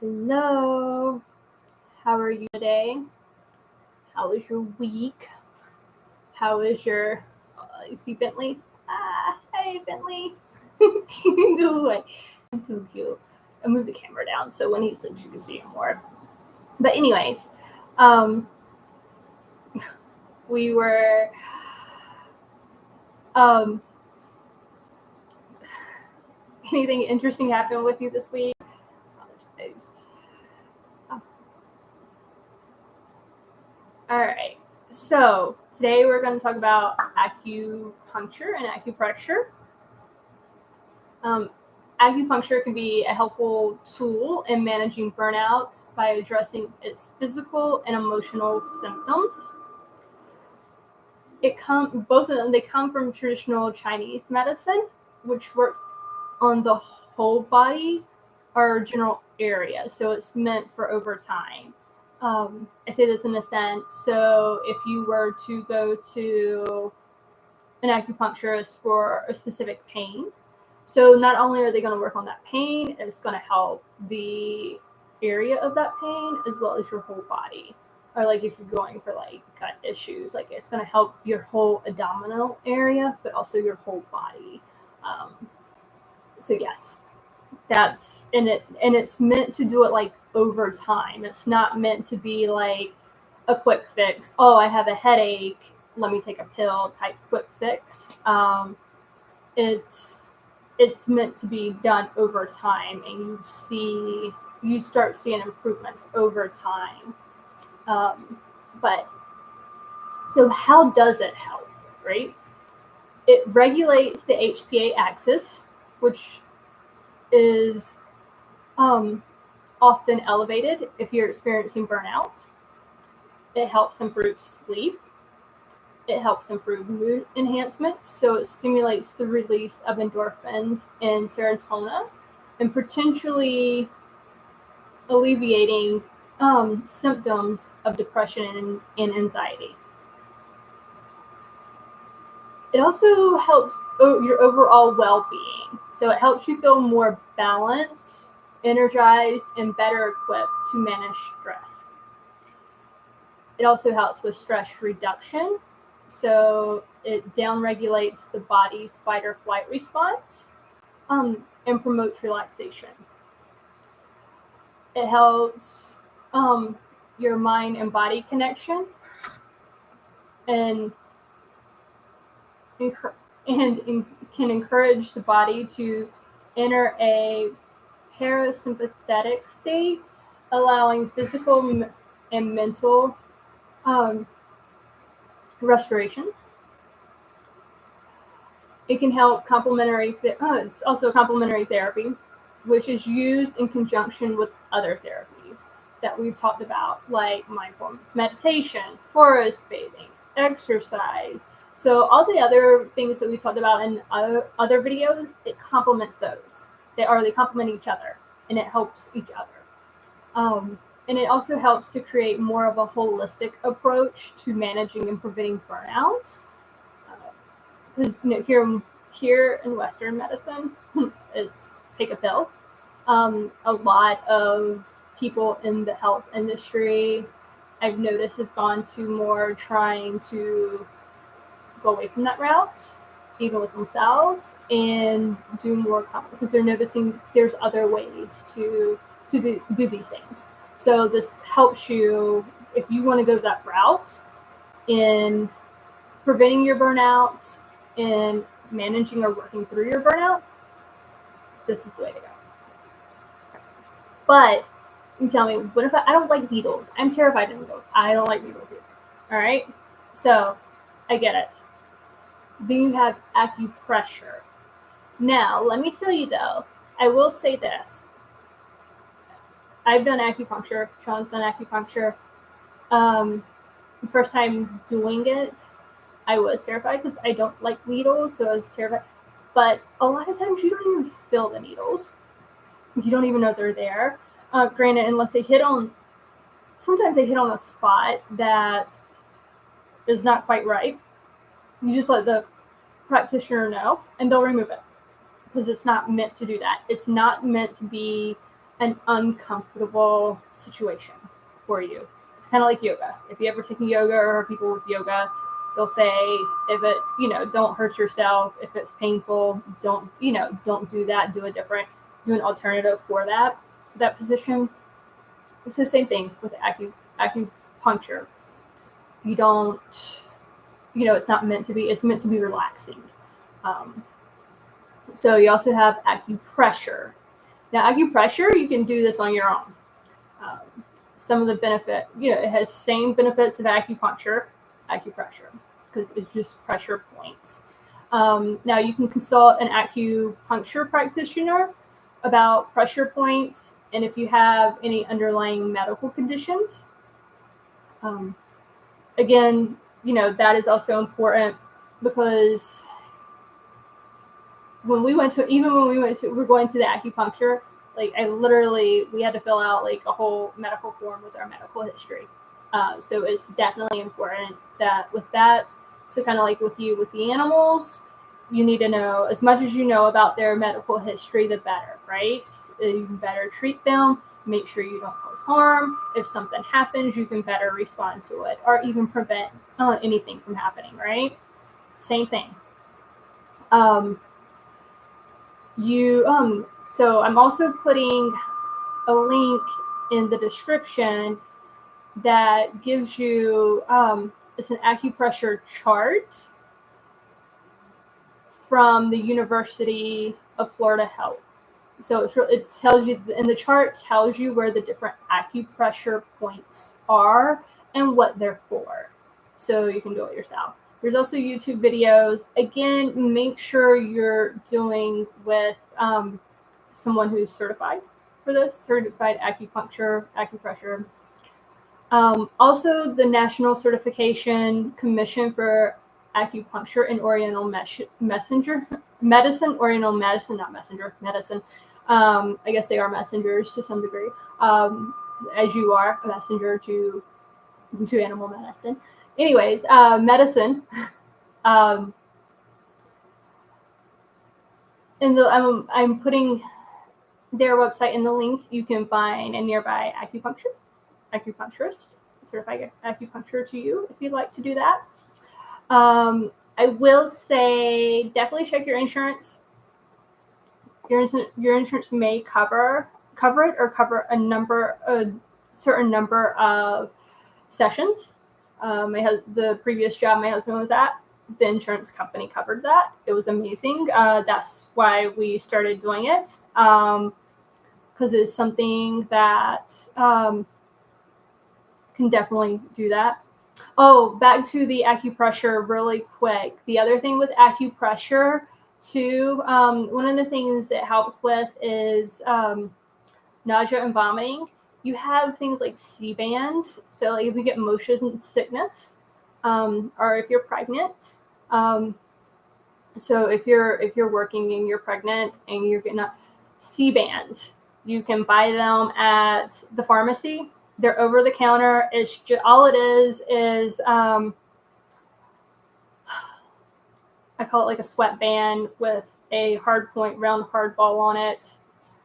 Hello, how are you today? How was your week? How is your, you see Bentley? Hey Bentley. Do it. It's so cute. I moved the camera down so when he sleeps you can see him more. But anyways, we were, anything interesting happened with you this week? All right, so today we're going to talk about acupuncture and acupressure. Acupuncture can be a helpful tool in managing burnout by addressing its physical and emotional symptoms. Both of them, they come from traditional Chinese medicine, which works on the whole body or general area. So it's meant for over time. I say this in a sense. So if you were to go to an acupuncturist for a specific pain, so not only are they going to work on that pain, it's going to help the area of that pain as well as your whole body. Or like if you're going for like gut issues, like it's going to help your whole abdominal area, but also your whole body. So yes, that's in it, and it's meant to do it like over time. It's not meant to be like a quick fix. Oh, I have a headache, let me take a pill type quick fix. It's meant to be done over time, and you start seeing improvements over time. But so how does it help, right? It regulates the HPA axis, which is often elevated if you're experiencing burnout. It helps improve sleep. It helps improve mood enhancements. So it stimulates the release of endorphins and serotonin and potentially alleviating symptoms of depression and anxiety. It also helps your overall well-being. So it helps you feel more balanced, energized, and better equipped to manage stress. It also helps with stress reduction. So it downregulates the body's fight or flight response and promotes relaxation. It helps your mind and body connection and can encourage the body to enter a parasympathetic state, allowing physical and mental restoration. It can help it's also a complementary therapy, which is used in conjunction with other therapies that we've talked about, like mindfulness meditation, forest bathing, exercise. So all the other things that we talked about in other videos, it complements those. They complement each other, and it helps each other. And it also helps to create more of a holistic approach to managing and preventing burnout. Because here in Western medicine, it's take a pill. A lot of people in the health industry, I've noticed, has gone to more trying to go away from that route, even with themselves, and do more because they're noticing there's other ways to do these things. So this helps you if you want to go that route in preventing your burnout and managing or working through your burnout. This is the way to go. But you tell me, what if I don't like needles? I'm terrified of needles. I don't like needles either. All right, so I get it. Then you have acupressure. Now, let me tell you though, I will say this. I've done acupuncture. Sean's done acupuncture. The first time doing it, I was terrified because I don't like needles, so I was terrified. But a lot of times you don't even feel the needles. You don't even know they're there. Granted, unless sometimes they hit on a spot that is not quite right. You just let the practitioner know, and they'll remove it because it's not meant to do that. It's not meant to be an uncomfortable situation for you. It's kind of like yoga. If you ever taken yoga or people with yoga, they'll say, if it, don't hurt yourself. If it's painful, don't do that. Do an alternative for that position. So same thing with acupuncture. You don't, it's not meant to be. It's meant to be relaxing. So you also have acupressure. Now, acupressure, you can do this on your own. Some of the benefit, it has same benefits of acupressure, because it's just pressure points. Now, you can consult an acupuncture practitioner about pressure points, and if you have any underlying medical conditions. Again, that is also important, because when we went to we're going to the acupuncture, like we had to fill out like a whole medical form with our medical history. So it's definitely important that with that, so kind of like with the animals, you need to know as much as you know about their medical history, the better, right? You can better treat them, make sure you don't cause harm. If something happens, you can better respond to it, or even prevent anything from happening, right? Same thing. So I'm also putting a link in the description that gives you it's an acupressure chart from the University of Florida Health. So it tells you, and the chart tells you where the different acupressure points are and what they're for. So you can do it yourself. There's also YouTube videos. Again, make sure you're doing with someone who's certified for this, certified acupressure. Also, the National Certification Commission for Acupuncture and Oriental Medicine. I guess they are messengers to some degree, as you are a messenger to animal medicine. Anyways, medicine. I'm putting their website in the link. You can find a nearby acupuncturist, certified acupuncture to you if you'd like to do that. I will say definitely check your insurance. Your insurance may cover it, or cover a certain number of sessions. The previous job my husband was at, the insurance company covered that. It was amazing. That's why we started doing it, because it's something that can definitely do that. Oh, back to the acupressure really quick. The other thing with acupressure too, one of the things it helps with is nausea and vomiting. You have things like C-bands. So like if you get motion sickness, or if you're pregnant. So if you're working and you're pregnant and you're getting C-bands, you can buy them at the pharmacy. They're over the counter. It's just, all it is I call it like a sweatband with a round hard ball on it.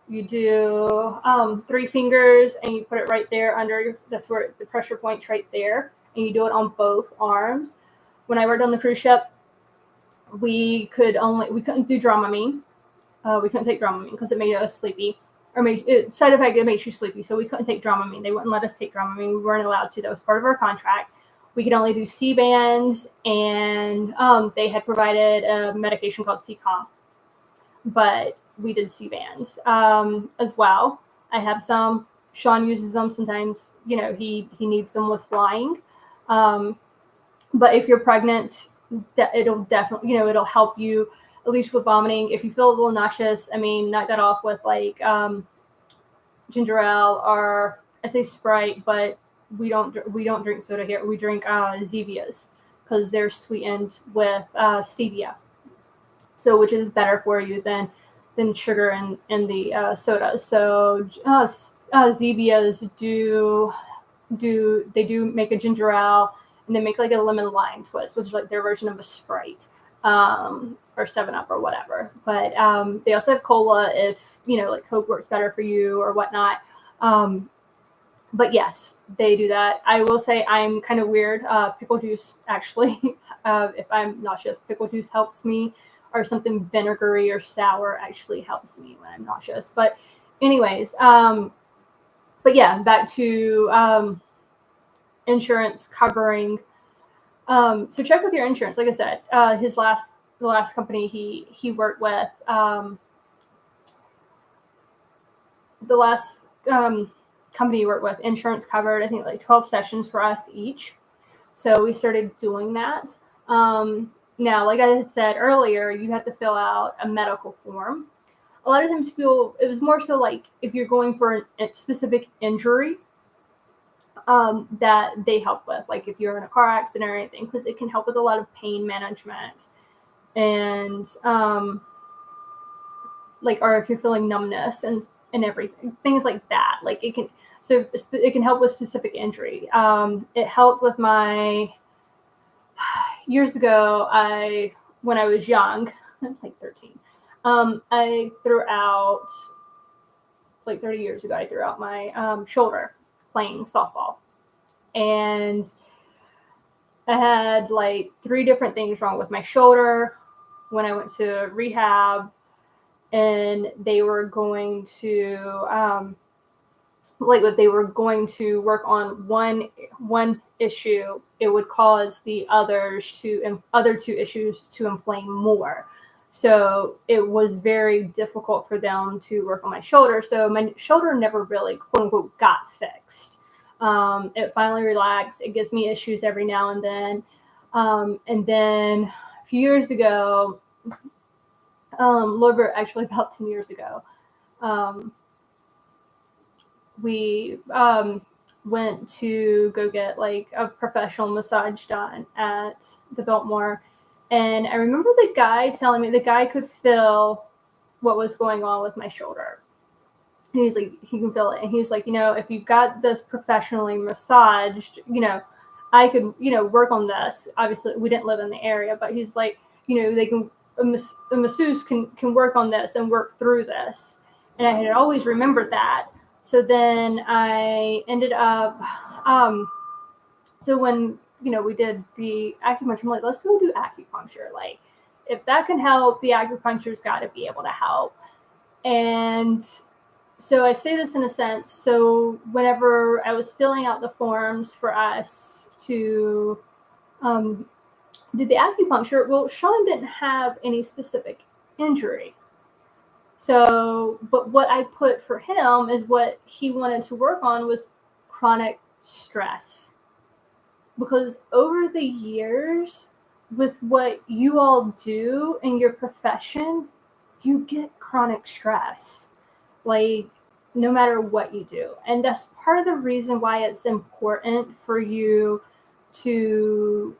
You do 3 fingers and you put it right there under. That's where the pressure point's right there, and you do it on both arms. When I worked on the cruise ship, we couldn't do Dramamine. We couldn't take Dramamine because it made us sleepy, or side effect, it makes you sleepy. So we couldn't take Dramamine. They wouldn't let us take Dramamine. We weren't allowed to. That was part of our contract. We could only do C-bands, and they had provided a medication called C-COM, but we did C-bands as well. I have some. Sean uses them sometimes. He needs them with flying. But if you're pregnant, it'll definitely, it'll help you at least with vomiting. If you feel a little nauseous, knock that off with like ginger ale, or I say Sprite, but we don't drink soda here. We drink Zevias because they're sweetened with stevia, so which is better for you than sugar in the soda. So Zevias do make a ginger ale, and they make like a lemon lime twist, which is like their version of a Sprite. or 7-Up or whatever. But they also have cola if, like Coke works better for you or whatnot. But yes, they do that. I will say I'm kind of weird. Pickle juice, actually, if I'm nauseous, pickle juice helps me, or something vinegary or sour actually helps me when I'm nauseous. But anyways, but yeah, back to insurance covering. So check with your insurance. Like I said, the last company he worked with, the last company he worked with, insurance covered, I think, like 12 sessions for us each. So we started doing that. Now, like I had said earlier, you have to fill out a medical form. A lot of times it was more so like if you're going for a specific injury, that they help with, like if you're in a car accident or anything, because it can help with a lot of pain management and or if you're feeling numbness and everything, things like that. Like it can help with specific injury. It helped with my years ago. When I was young, like 13, I threw out, like 30 years ago, I threw out my shoulder playing softball. And I had like 3 different things wrong with my shoulder when I went to rehab, and they were going to if they were going to work on one issue, it would cause the other 2 issues to inflame more. So it was very difficult for them to work on my shoulder. So my shoulder never really, quote unquote, got fixed. It finally relaxed. It gives me issues every now and then. And then a few years ago, actually about 10 years ago, we went to go get like a professional massage done at the Biltmore. And I remember the guy telling me the guy could feel what was going on with my shoulder. And he's like, he can feel it. And he's like, if you got this professionally massaged, I could, work on this. Obviously, we didn't live in the area, but he's like, they can, the masseuse can work on this and work through this. And I had always remembered that. So then I ended up, so when, we did the acupuncture, I'm like, let's go do acupuncture. Like, if that can help, the acupuncture's got to be able to help. And so I say this in a sense. So whenever I was filling out the forms for us to do the acupuncture, well, Sean didn't have any specific injury. So, but what I put for him is what he wanted to work on was chronic stress. Because over the years, with what you all do in your profession, you get chronic stress, like no matter what you do. And that's part of the reason why it's important for you to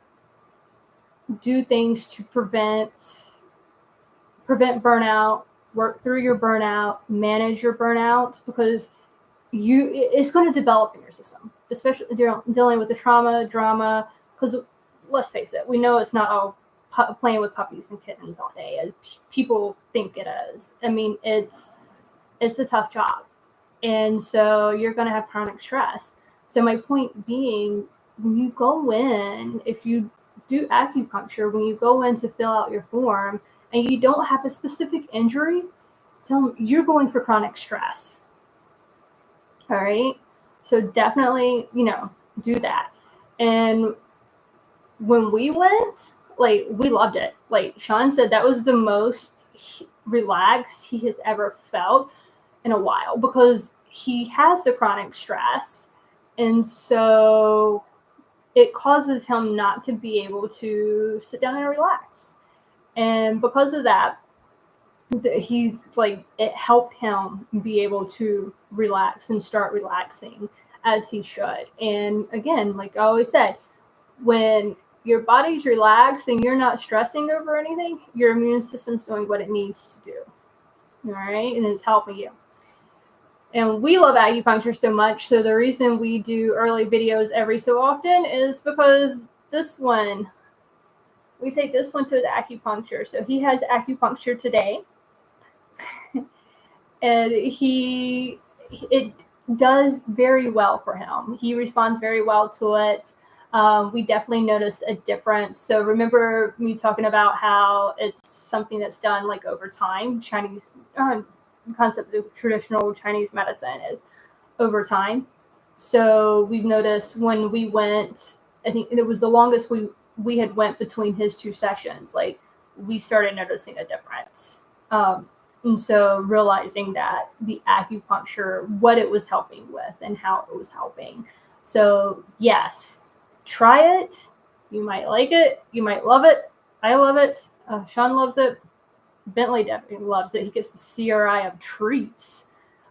do things to prevent burnout, work through your burnout, manage your burnout, because it's going to develop in your system, especially dealing with the trauma, drama, because let's face it, we know it's not all playing with puppies and kittens all day as people think it is. I mean, it's a tough job. And so you're going to have chronic stress. So my point being, when you go in, if you do acupuncture, when you go in to fill out your form and you don't have a specific injury, tell them you're going for chronic stress. All right. So definitely, do that. And when we went, like, we loved it. Like Sean said, that was the most relaxed he has ever felt in a while, because he has the chronic stress. And so it causes him not to be able to sit down and relax. And because of that, he's like, it helped him be able to relax and start relaxing as he should. And again, like I always said, when your body's relaxed and you're not stressing over anything, your immune system's doing what it needs to do. All right. And it's helping you. And we love acupuncture so much. So the reason we do early videos every so often is because this one we take this one to the acupuncture. So he has acupuncture today. And it does very well for him. He responds very well to it. We definitely noticed a difference. So remember me talking about how it's something that's done like over time. Chinese concept of traditional Chinese medicine is over time. So we've noticed when we went, I think it was the longest we had went between his two sessions. Like we started noticing a difference. And so realizing that the acupuncture, what it was helping with and how it was helping. So yes, try it. You might like it. You might love it. I love it. Sean loves it. Bentley definitely loves it. He gets the CRI of treats.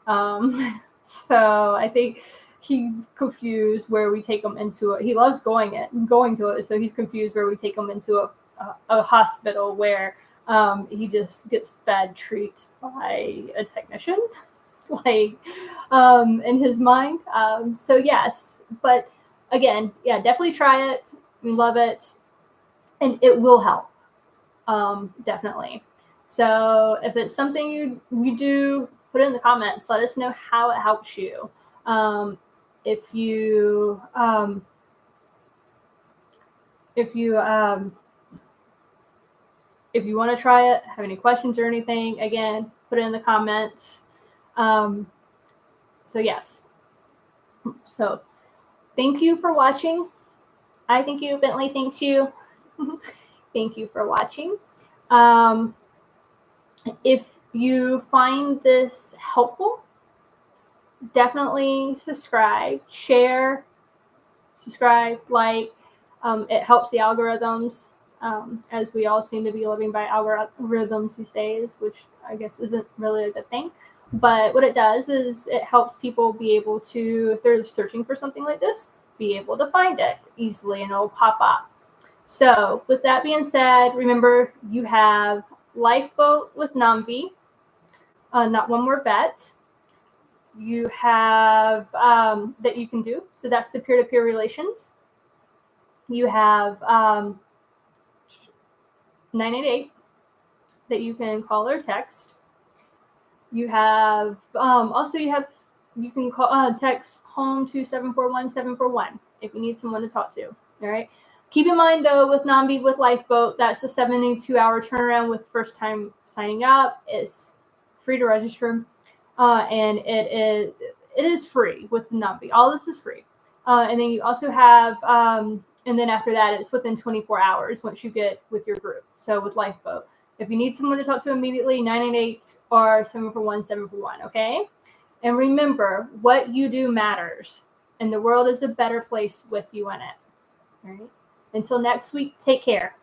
So I think he's confused where we take him into it. He loves going to it. So he's confused where we take him into a hospital where he just gets fed treats by a technician, like in his mind. So yes, but again, yeah, definitely try it. We love it, and it will help. Definitely. So if it's something you do, put it in the comments. Let us know how it helps you. If you want to try it, have any questions or anything, again, put it in the comments. So yes. So thank you for watching. I thank you. Bentley thanks you. Thank you for watching. If you find this helpful, definitely subscribe, share, like. It helps the algorithms. As we all seem to be living by algorithms these days, which I guess isn't really a good thing. But what it does is it helps people be able to, if they're searching for something like this, be able to find it easily and it'll pop up. So with that being said, remember you have Lifeboat with NOMV, Not One More Bet. You have that you can do. So that's the peer-to-peer relations. You have 988 that you can call or text. You have you can call text home to 741-741 if you need someone to talk to. All right. Keep in mind though, with NOMV with Lifeboat, that's a 72-hour turnaround with first time signing up. It's free to register, and it is free with NOMV. All this is free, and then you also have. And then after that, it's within 24 hours once you get with your group. So with Lifeboat, if you need someone to talk to immediately, 988 or 741-741, okay? And remember, what you do matters. And the world is a better place with you in it. All right? Until next week, take care.